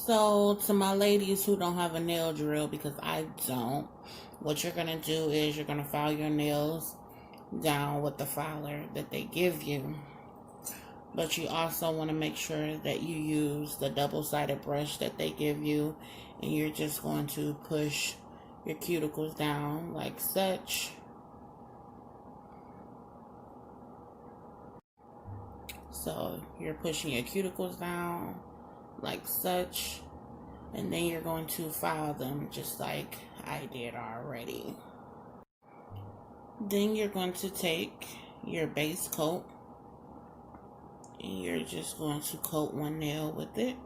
So to my ladies who don't have a nail drill, because I don't, what you're going to do is you're going to file your nails down with the filer that they give you. But you also want to make sure that you use the double-sided brush that they give you. And you're just going to push your cuticles down like such. So you're pushing your cuticles down like such. And then you're going to file them just like I did already. Then you're going to take your base coat and you're just going to coat one nail with it.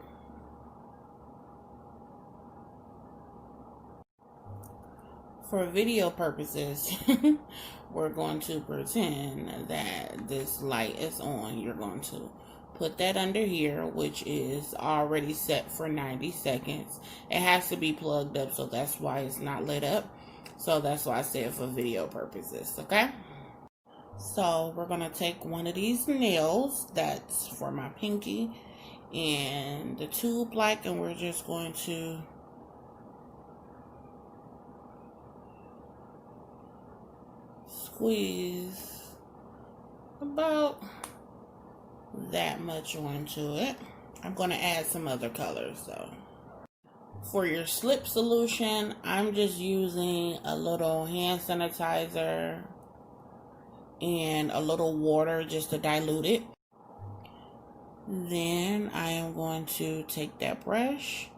For video purposes, we're going to pretend that this light is on. You're going to put that under here, which is already set for 90 seconds. It has to be plugged up, so that's why it's not lit up. So that's why I said for video purposes, okay? So we're going to take one of these nails, that's for my pinky, and the tube like, and we're just going to squeeze about that much onto it. I'm going to add some other colors though. For your slip solution, I'm just using a little hand sanitizer and a little water just to dilute it. Then I am going to take that brush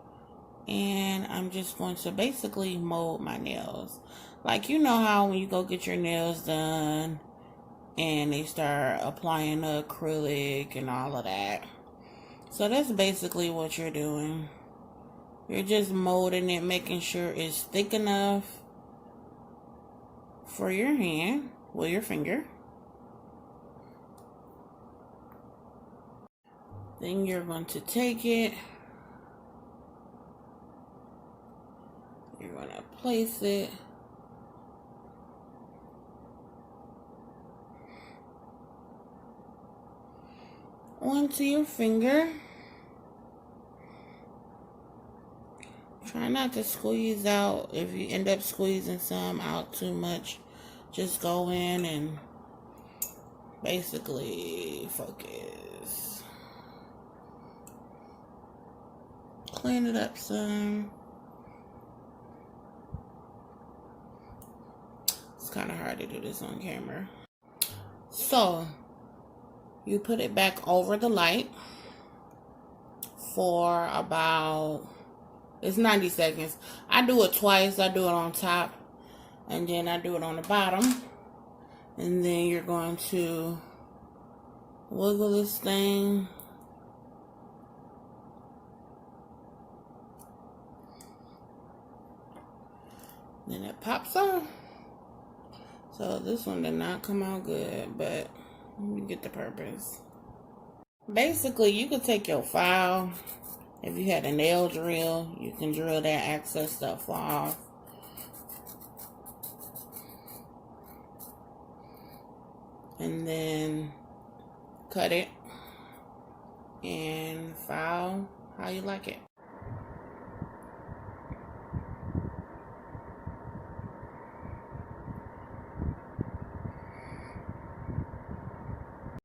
and I'm just going to basically mold my nails. Like, you know how when you go get your nails done and they start applying the acrylic and all of that. So that's basically what you're doing. You're just molding it, making sure it's thick enough for your hand with your finger. Then you're going to take it. You're going to place it onto your finger. Try not to squeeze out. If you end up squeezing some out too much, just go in and basically focus. Clean it up some. It's kind of hard to do this on camera. So you put it back over the light for about, it's 90 seconds. I do it twice. I do it on top and then I do it on the bottom. And then you're going to wiggle this thing. Then it pops off. So this one did not come out good, but you get the purpose. Basically, you could take your file. If you had a nail drill, you can drill that excess stuff off. And then cut it and file how you like it.